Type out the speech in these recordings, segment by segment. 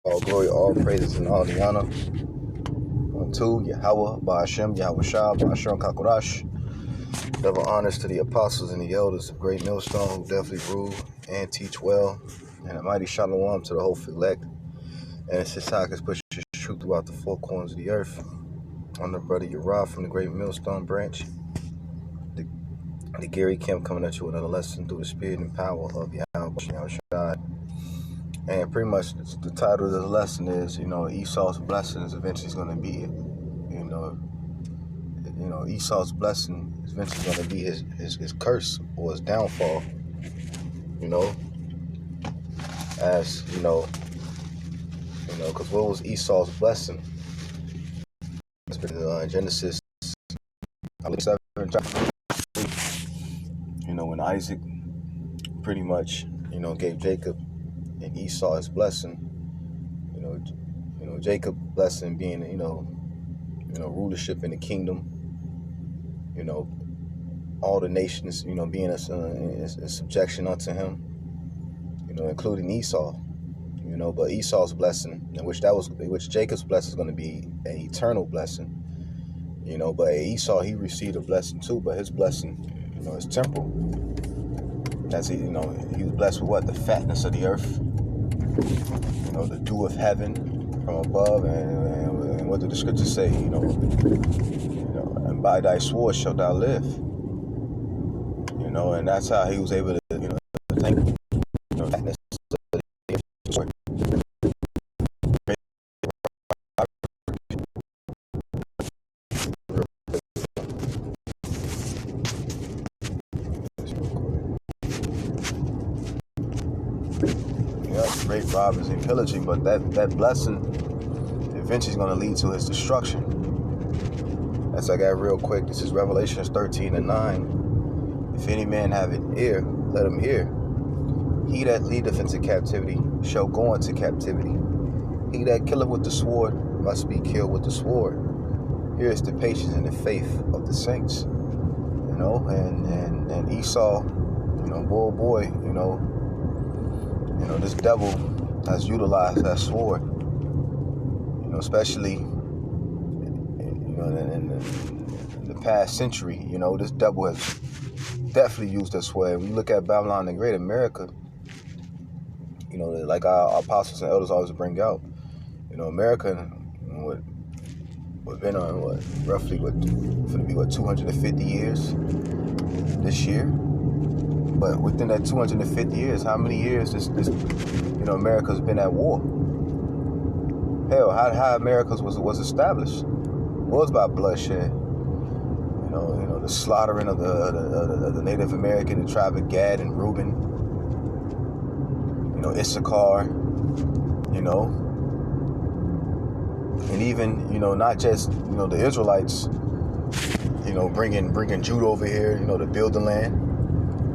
All glory, all praises, and all the honor unto Yahweh, Ba'ashem, Yahweh Shah, Ba'ashem Kakorash. Double honors to the apostles and the elders of Great Millstone who definitely rule and teach well. And a mighty shalom to the whole elect. And it's his has pushed his truth throughout the four corners of the earth. I'm the brother Uriah from the Great Millstone branch. The Gary Kim coming at you with another lesson through the spirit and power of Yahweh Shah. And pretty much the title of the lesson is, Esau's blessing is eventually going to be, Esau's blessing is eventually going to be his curse or his downfall, because what was Esau's blessing? It's been in Genesis, I believe 7, chapter 3, when Isaac pretty much, gave Jacob and Esau his blessing, Jacob blessing being, rulership in the kingdom, all the nations, being in subjection unto him, including Esau, but Esau's blessing, which Jacob's blessing is going to be an eternal blessing, but Esau, he received a blessing too, but his blessing, is temporal. As he was blessed with what? The fatness of the earth, the dew of heaven from above, and what did the scriptures say? And by thy sword shalt thou live. And that's how he was able to, thank fatness of the earth. Great robbers and pillaging, but that blessing eventually is going to lead to his destruction. As I got real quick, this is Revelation 13:9. If any man have an ear, let him hear. He that leadeth into captivity shall go into captivity. He that killeth with the sword must be killed with the sword. Here is the patience and the faith of the saints. And Esau, boy, this devil has utilized that sword, especially, in the past century, this devil has definitely used that sword. When you look at Babylon the Great, America, like our apostles and elders always bring out, America, we've been on, roughly, going to be 250 years this year. But within that 250 years, how many years this America's been at war? Hell, how America was established was by bloodshed. The slaughtering of the Native American, the tribe of Gad and Reuben. Issachar. And even not just the Israelites. Bringing Judah over here, to build the land.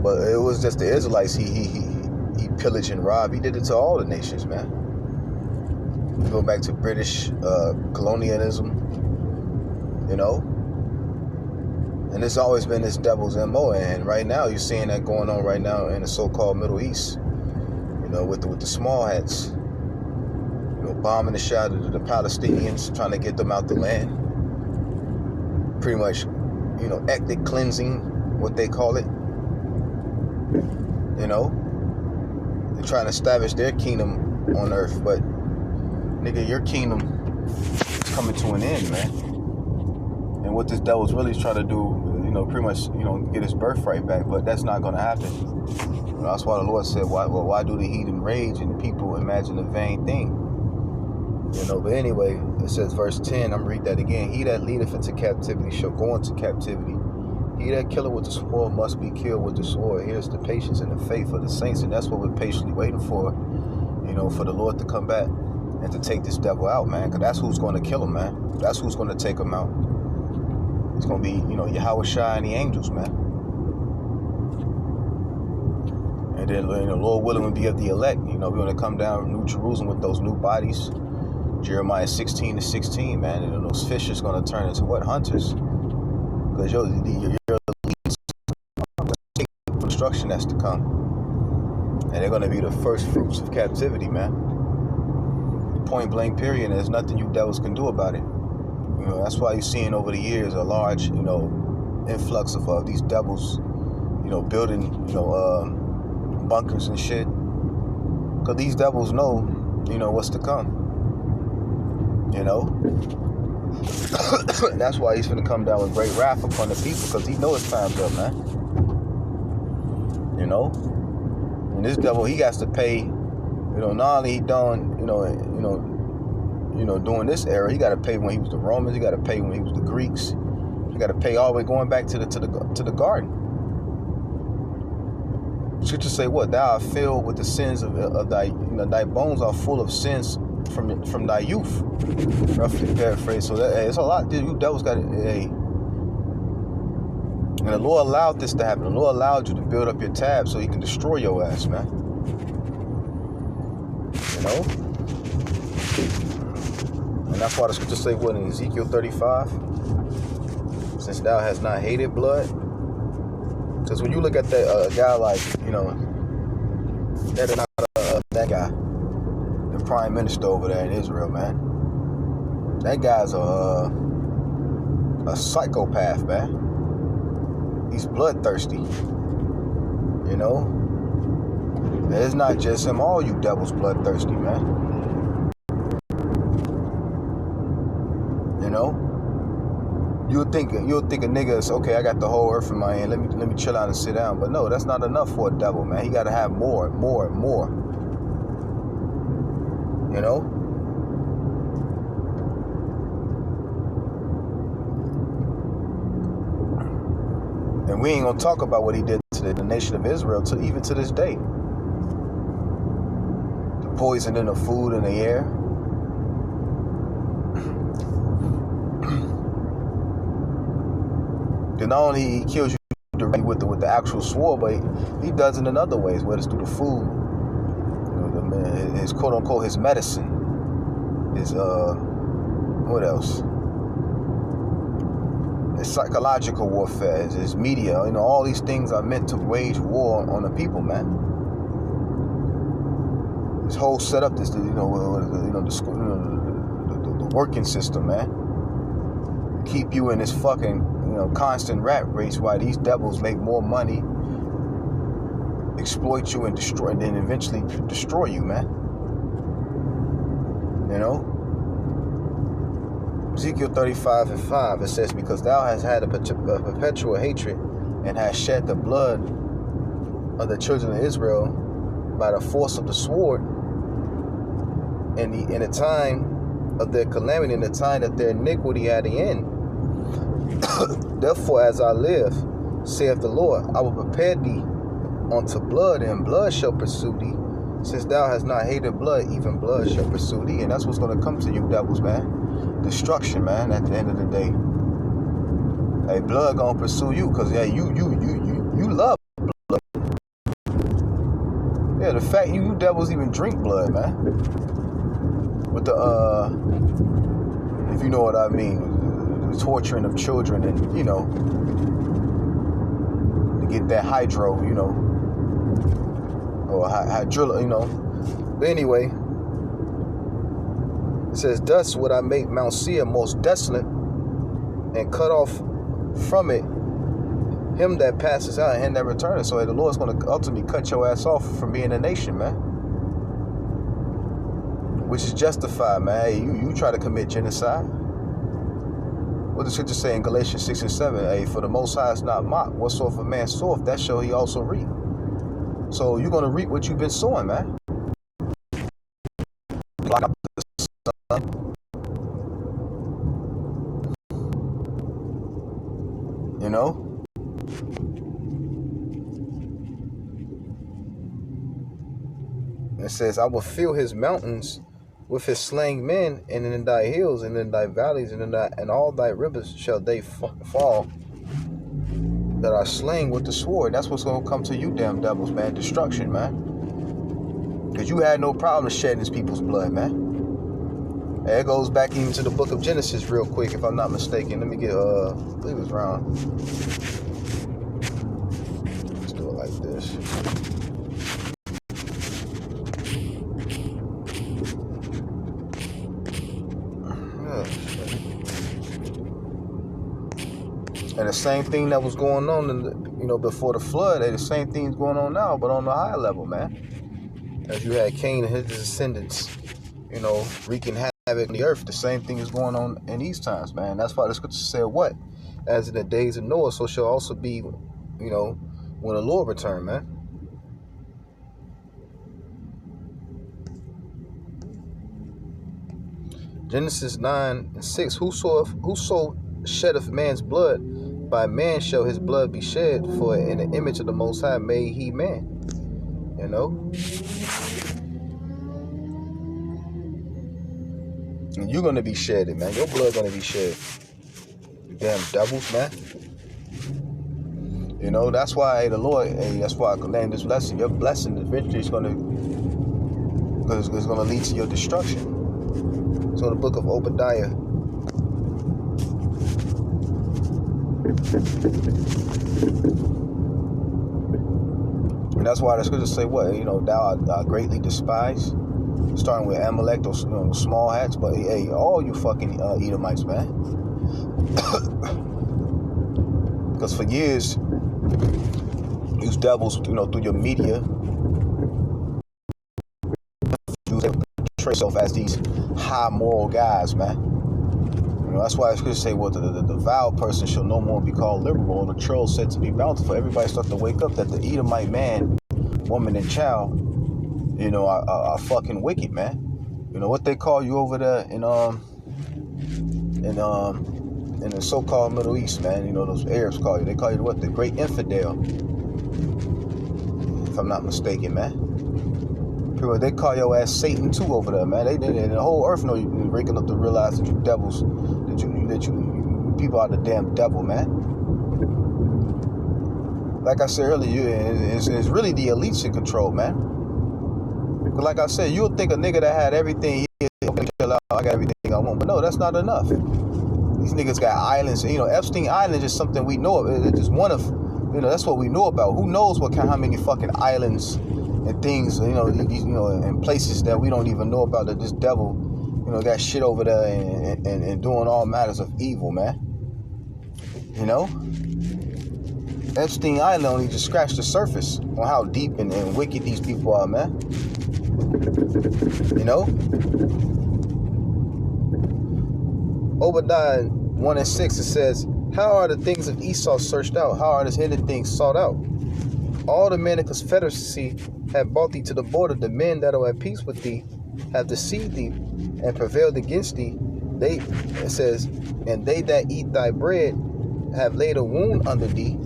But it was just the Israelites he pillaged and robbed. He did it to all the nations, man. You go back to British colonialism, and it's always been this devil's MO. And right now, you're seeing that going on right now in the so-called Middle East, with the small hats, bombing the shot of the Palestinians, trying to get them out the land. Pretty much, ethnic cleansing, what they call it. They're trying to establish their kingdom on earth, but nigga, your kingdom is coming to an end, man. And what this devil's really trying to do, pretty much, get his birthright back, but that's not going to happen. That's why the Lord said, why do the heathen rage and the people imagine a vain thing? But anyway, it says verse 10, I'm read that again. He that leadeth into captivity shall go into captivity. He that killeth with the sword must be killed with the sword. Here's the patience and the faith of the saints, and that's what we're patiently waiting for, for the Lord to come back and to take this devil out, man, because that's who's going to kill him, man. That's who's going to take him out. It's going to be, Yahweh Shai and the angels, man. And then, Lord willing, will be of the elect. We're going to come down New Jerusalem with those new bodies. Jeremiah 16:16, man. And those fish is going to turn into what? Hunters. Because your destruction that's to come. And they're going to be the first fruits of captivity, man. Point blank period, and there's nothing you devils can do about it. You know, that's why you're seeing over the years a large, you know, influx of these devils, you know, building, you know, bunkers and shit. Because these devils know, you know, what's to come. You know? That's why he's gonna come down with great wrath upon the people, because he knows it's time's up, man. You know? And this devil, he has to pay, you know, not only he done, during this era, he got to pay when he was the Romans, he got to pay when he was the Greeks, he got to pay all the way going back to the garden. Scripture say what? Thou art filled with the sins of thy, you know, thy bones are full of sins from thy youth. Roughly paraphrase. So that, hey, it's a lot. Dude, you devils got it. Hey. And the Lord allowed this to happen. The Lord allowed you to build up your tab so he can destroy your ass, man. You know? And that's why the scripture say what in Ezekiel 35? Since thou hast not hated blood. Because when you look at that guy like, you know, that guy, the prime minister over there in Israel, man. That guy's a psychopath, man. He's bloodthirsty. You know? It's not just him. All you devils bloodthirsty, man. You know? You'll think a nigga is okay. I got the whole earth in my hand. Let me chill out and sit down. But no, that's not enough for a devil, man. He got to have more. You know. And we ain't gonna talk about what he did to the nation of Israel even to this day. The poison in the food and the air. Not only he kills you directly with the actual sword, but he does it in other ways, whether it's through the food, you know, his quote unquote his medicine, his what else? His psychological warfare, his media. You know, all these things are meant to wage war on the people, man. This whole setup, this the working system, man. Keep you in this fucking, you know, constant rat race while these devils make more money, exploit you and destroy, and then eventually destroy you, man. You know? Ezekiel 35:5, it says, because thou hast had a perpetual hatred and hast shed the blood of the children of Israel by the force of the sword in the time of their calamity, in the time that their iniquity had the end. Therefore, as I live, saith the Lord, I will prepare thee unto blood, and blood shall pursue thee. Since thou hast not hated blood, even blood shall pursue thee. And that's what's going to come to you devils, man. Destruction, man, at the end of the day. Hey, blood going to pursue you, because yeah, you love blood. Yeah, the fact you devils even drink blood, man. With the, if you know what I mean, the torturing of children and, you know, to get that hydro, you know, or hydrilla, you know. But anyway, it says, thus would I make Mount Seir most desolate and cut off from it him that passes out and him that returneth. So the Lord's going to ultimately cut your ass off from being a nation, man. Which is justified, man. Hey, you try to commit genocide. What the scripture say in Galatians 6:7? Hey, for the Most High is not mocked. Whatsoever man soweth, that shall he also reap. So you're going to reap what you've been sowing, man. Block up the sun. You know? It says, I will fill his mountains with his slain men, and in thy hills, and in thy valleys, and all thy rivers shall they fall that are slain with the sword. That's what's going to come to you, damn devils, man. Destruction, man. Because you had no problem shedding these people's blood, man. And it goes back even to the book of Genesis real quick, if I'm not mistaken. Let me get, I believe it's around. Let's do it like this. And the same thing that was going on in the, before the flood, the same thing's going on now, but on the higher level, man. As you had Cain and his descendants, wreaking havoc on the earth. The same thing is going on in these times, man. That's why the scripture said what? As in the days of Noah, so shall also be, when the Lord return, man. Genesis 9:6, whoso sheddeth man's blood, by man shall his blood be shed, for in the image of the Most High made he man. And you're going to be shedded, man. Your blood's going to be shed. You damn devils, man. That's why the Lord, that's why I can name this blessing. Your blessing eventually is going to lead to your destruction. So the book of Obadiah, and that's why the scriptures say what? Thou art greatly despised. Starting with Amalek, those small hats, but hey, all you fucking Edomites, man. Because for years, these devils, through your media, you portray yourself as these high moral guys, man. That's why I could say, well, the vile person shall no more be called liberal, or the troll said to be bountiful. Everybody start to wake up that the Edomite man, woman, and child, are fucking wicked, man. What they call you over there in the so-called Middle East, man. Those Arabs call you. They call you what? The great infidel. If I'm not mistaken, man. People, they call your ass Satan too over there, man. They the whole earth know you waking up to realize that you devils, that you people are the damn devil, man. Like I said earlier, it's really the elites in control, man. Cause like I said, you'll think a nigga that had everything, I got everything I want, but no, that's not enough. These niggas got islands. Epstein Island is something we know of. It's just one of, that's what we know about. Who knows how many fucking islands and things, and places that we don't even know about, that this devil, got shit over there and doing all matters of evil, man. Epstein Island only just scratched the surface on how deep and wicked these people are, man. Obadiah 1:6, it says, how are the things of Esau searched out? How are his hidden things sought out? All the men of confederacy have brought thee to the border. The men that are at peace with thee have deceived thee and prevailed against thee. It says, and they that eat thy bread have laid a wound under thee,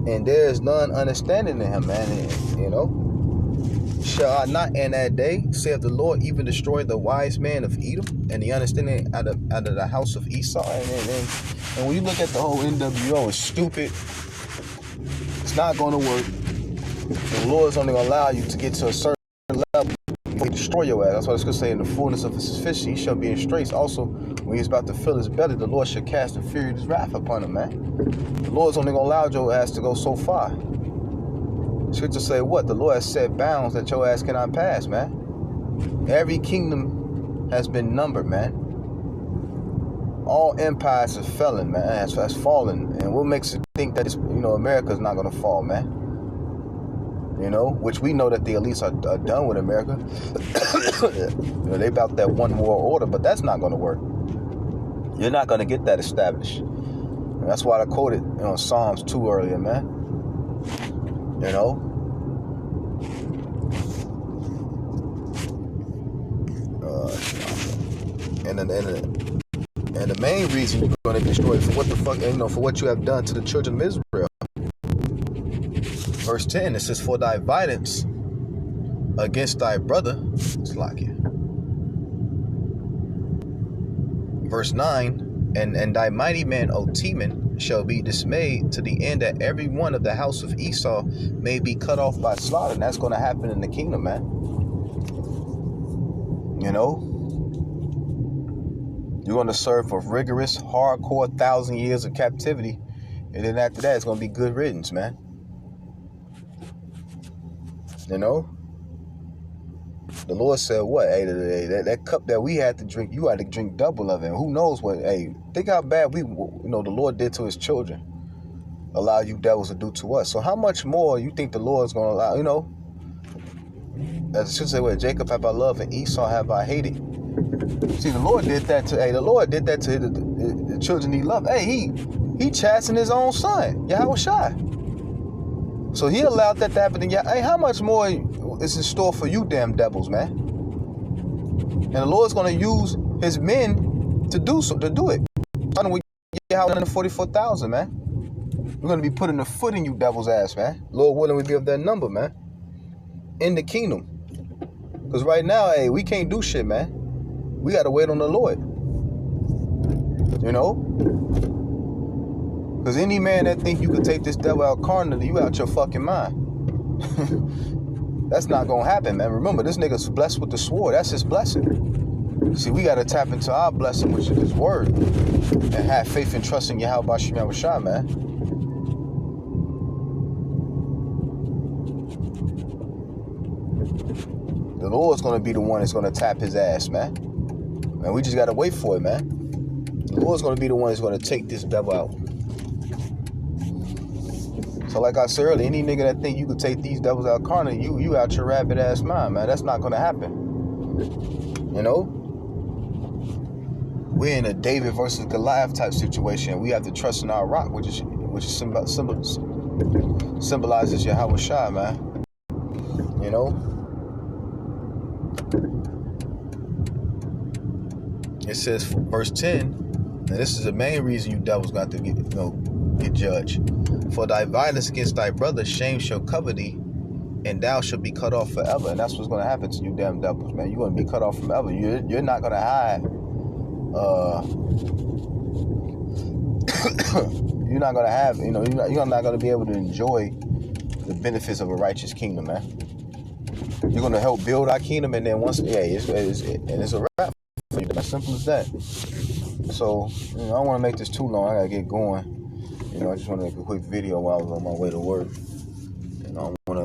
and there is none understanding in him, man. Shall I not in that day, saith the Lord, even destroy the wise man of Edom and the understanding out of the house of Esau? And when you look at the whole NWO, it's stupid. It's not going to work. The Lord's only going to allow you to get to a certain level before He destroy your ass. That's what it's going to say, in the fullness of His sufficiency, He shall be in straits. Also, when He's about to fill His belly, the Lord shall cast the fury of His wrath upon him, man. The Lord's only going to allow your ass to go so far. Scripture say what? The Lord has set bounds that your ass cannot pass, man. Every kingdom has been numbered, man. All empires have fallen, man. Has fallen. And what makes it think that America's not going to fall, man? Which we know that the elites are done with America. They about that one world order, but that's not going to work. You're not going to get that established. And that's why I quoted Psalms 2 earlier, man. And the main reason you're going to be destroyed for what the fuck, for what you have done to the children of Israel. Verse 10, it says, for thy violence against thy brother, it's like it. Verse 9, and thy mighty man, O Teman, shall be dismayed, to the end that every one of the house of Esau may be cut off by slaughter. And that's going to happen in the kingdom, man. You're going to serve a rigorous, hardcore 1,000 years of captivity. And then after that, it's going to be good riddance, man. The Lord said what? Hey, that cup that we had to drink, you had to drink double of it. And who knows what? Hey, think how bad the Lord did to his children. Allow you devils to do to us. So how much more you think the Lord's going to allow, as it should say, what? Jacob have I loved and Esau have I hated. See, the Lord did that to, the children he loved. Hey, he chastened his own son, Yahushua. So he allowed that to happen. Hey, how much more is in store for you damn devils, man? And the Lord's going to use his men to do it. Starting with 144,000, man. We're going to be putting a foot in you devils' ass, man. Lord willing, we be of that number, man. In the kingdom. Because right now, hey, we can't do shit, man. We got to wait on the Lord. Because any man that think you could take this devil out carnally, you out your fucking mind. That's not going to happen, man. Remember, this nigga's blessed with the sword. That's his blessing. See, we got to tap into our blessing, which is his word. And have faith and trust in Yahweh Bashem Yahushua, man. The Lord's going to be the one that's going to tap his ass, man. And we just got to wait for it, man. The Lord's going to be the one that's going to take this devil out. So like I said earlier, any nigga that think you could take these devils out carnally, you out your rabbit ass mind, man. That's not going to happen. We're in a David versus Goliath type situation. We have to trust in our rock, which symbolizes Yahweh Shai, man. It says, verse 10, and this is the main reason you devils got to get judged. For thy violence against thy brother, shame shall cover thee, and thou shalt be cut off forever. And that's what's going to happen to you damn devils, man. You're going to be cut off forever. You're not going to hide. You're not going to have, you're not going to be able to enjoy the benefits of a righteous kingdom, man. You're going to help build our kingdom, and then once, it's a wrap for you. As simple as that. So, I don't want to make this too long. I got to get going. I just want to make a quick video while I was on my way to work. I want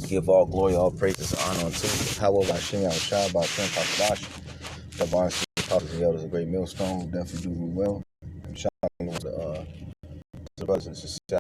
to give all glory, all praises, and honor unto however Hashem Yahushua, by Shem Pasadash, the barns, the prophets, and the elders, a great millstone, who definitely do well. Shout out to the brothers and sisters